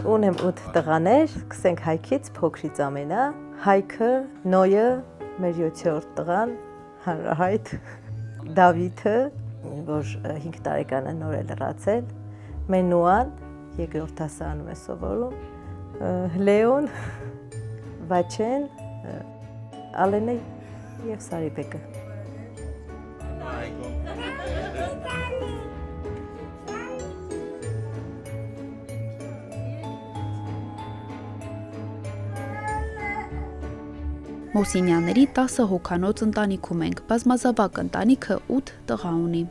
Ունեմ 8 տղաներ, սկսենք Հայքից, փոքրից ամենա, Հայքը, Նոյը, մեր 7-րդ տղան, հանրահայտ, Դավիթը, որ 5 տարեկան է նոր է լրացել, Մենուան, երկրորդ դասարանում է սովորում, Լեոն, Վաչեն, Ալենը և Սարիբեկը։ Մոսինյանների 10 հոգանոց ընտանիքում ենք, բազմազավակ ընտանիքը 8 տղա ունի։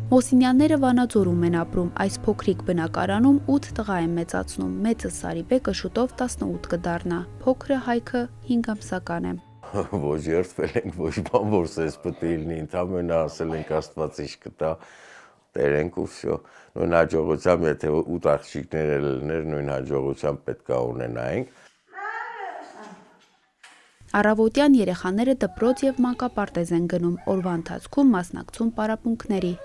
Մոսինյանները Վանաձորում են ապրում, այս փոքրիկ բնակարանում 8 տղա են մեծացնում, մեծը Սարիբեկը շուտով 18 կդառնա, փոքրը Հայքը 5 ամսական է։ Ոչ երդվել ենք, ոչ բան որ սես պետք է լինի, ընդամենը ասել ենք Աստված ինչ կտա, տերենք ու վсё։ Նույն հաջողությամբ, եթե 8 աղջիկներ լիներ, նույն հաջողությամբ պետք է ունենայինք։ Առավոտյան երեխաները դպրոց և մանկապարտեզ են գնում, օրվա ընթացքում մասնակցում պարապմունքների։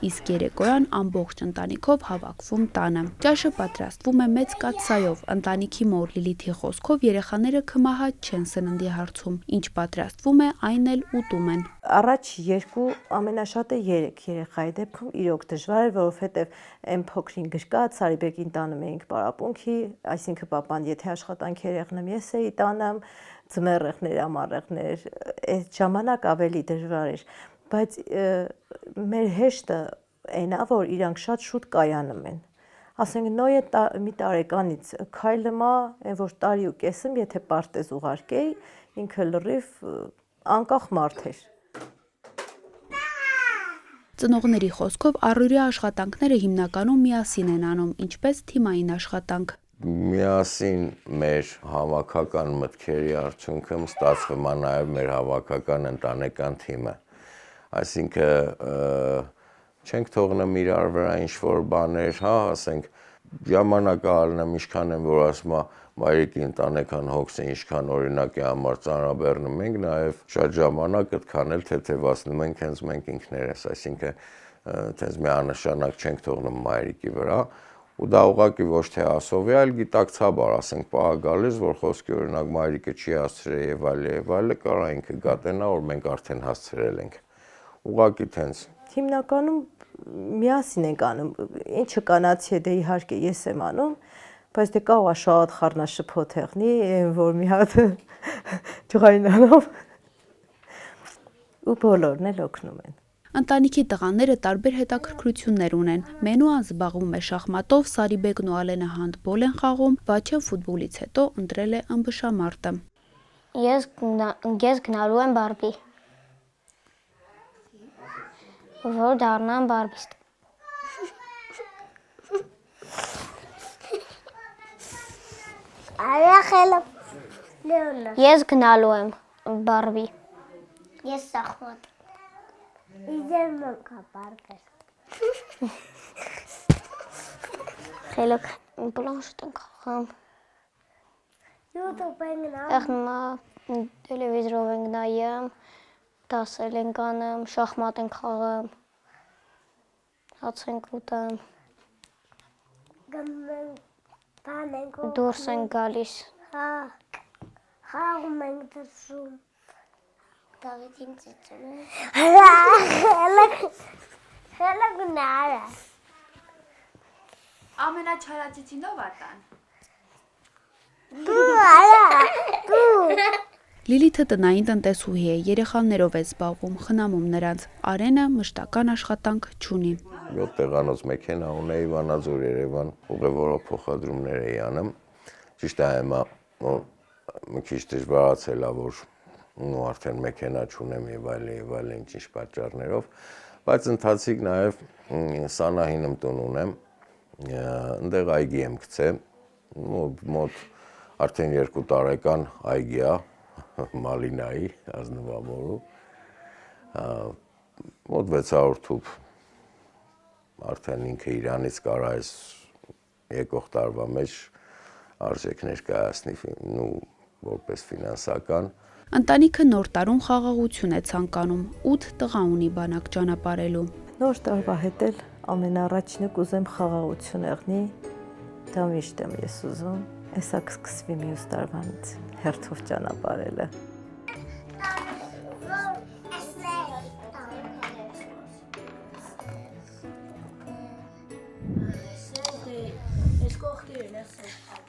Իսկ երեկոյան ամբողջ ընտանիքով հավաքվում տանը։ Ճաշը պատրաստվում է մեծ կաթսայով, ընտանիքի մոր Լիլիթի խոսքով երեխաները քմահաճ չեն սննդի հարցում, ինչ պատրաստվում է, այն էլ ուտում են։ Առաջ 2, ամենաշատը 3 երեխայի դեպքում իրոք դժվար էր, որովհետև այն փոքրին գրկած, Սարիբեկին տանում էինք պարապմունքի, այսինքն պապան եթե աշխատանքի էր եղնում, ես էի տանում, ձմեռեղներ, ամառեղներ, այդ ժամանակ ավելի դժվար էր, բայց մեր հեշտը այնա, որ իրանք շատ շուտ կայանում են։ Ասենք Նոյը մի տարեկանից քայլում է, այն որ տարի ու կեսում, եթե պարտեզ ուղարկեի, ինքը լրիվ անկախ մարդ էր։ Ծնողների խոսքով առօրյա աշխատանքները հիմնականում միասին են անում, ինչպես թիմային աշխատանք։ Միասին մեր հավաքական մտքերի արդյունքում ստացվում է նաև մեր հավաքական ընտանեկան թիմը։ Այսինքն չենք թողնում իրար վրա ինչ-որ բաներ, հա, ասենք, ժամանակը ալնեմ ինչքան եմ, որ ասում է մայրիկի ընտանեկան հոգսը ինչքան օրինակի համար ծանրաբեռնում ենք, նաև շատ ժամանակ այդքան էլ թեթևացնում ենք հենց մենք ինքներս, այսինքն հենց միանշանակ չենք թողնում մայրիկի վրա, ու դա ուղղակի ոչ թե ասով է, այլ գիտակցաբար, ասենք, պահ գալիս, որ խոսքի օրինակ մայրիկը չի հասցրել եւ այլը, կարա ինքը գատենա, որ մենք արդեն հասցրել ենք։ Ուղղակի տենց։ Հիմնականում միասին ենք անում, ինչը կանացի է, դե իհարկե ես եմ անում, բայց դե կարող է շատ խառնաշփոթ եղնի, որ մի հատ ջղայնանով ու բոլորն էլ օգնում են։ Ընտանիքի տղաները տարբեր հետաքրքրություններ ունեն։ Մենուան զբաղվում է շախմատով, Սարիբեկն ու Ալենը հանդբոլ են խաղում, Վաչեն ֆուտբոլից հետո ընտրել է ըմբշամարտը։ Ես գնալու եմ Բարբի, որ դառնամ բարբիստ։ Ես գնալու եմ Բարբի։ Ես շախմատ։ Իդեմ մոկա բարբեր։ Խելոք պլանշետ ենք խաղում։ YouTube ենք նայում։ Եղնա տելևիզորով ենք նայում, դասել ենք անում, շախմատ ենք խաղում, հաց ենք ուտում, Բան ենք ուտում։ դուրս ենք գալիս։ Հա, խաղում ենք դրսում։ Դավիթին ծիծում է։ Հելը գնարա։ Ամենաչարացիցին ով ատան։ Դու արա, դու։ Լիլիթը տնային տնտեսուհի է, երեխաներով է զբաղվում, խնամում նրանց, Արենը մշտական աշխատանք չունի։ 7 տեղանոց մեքենա ունեի Վանաձոր Երևան, ուղևորով փոխադրումներ էի անում։ Ճիշտ է հիմա մի քիչ դժվարացել է, որ ու արդեն մեքենա չունեմ եւ այլն ինչ պատճառներով, բայց ընթացիկ նաեւ Սանահինում տուն ունեմ, այնտեղ այգի եմ գցել, Մոտ արդեն 2 տարեկան այգի է Մալինայի ազնվամորու, մոտ 600 թուփ, արդեն ինքը իրանից կարա այս եկող տարվա մեջ արժեքներ կայացնի որպես ֆինանսական։ Ընտանիքը նոր տարում խաղաղություն է ցանկանում, 8 տղա ունի բանակ ճանապարհելու։ Նոր տարվա հետ էլ ամենառաջինը կուզեմ խաղաղություն եղնի, դա միշտ եմ ես ուզում, հեսա կսկսվի մյուս տարվանից հերթով ճանապարհելը։ Ես կողքերն եմ։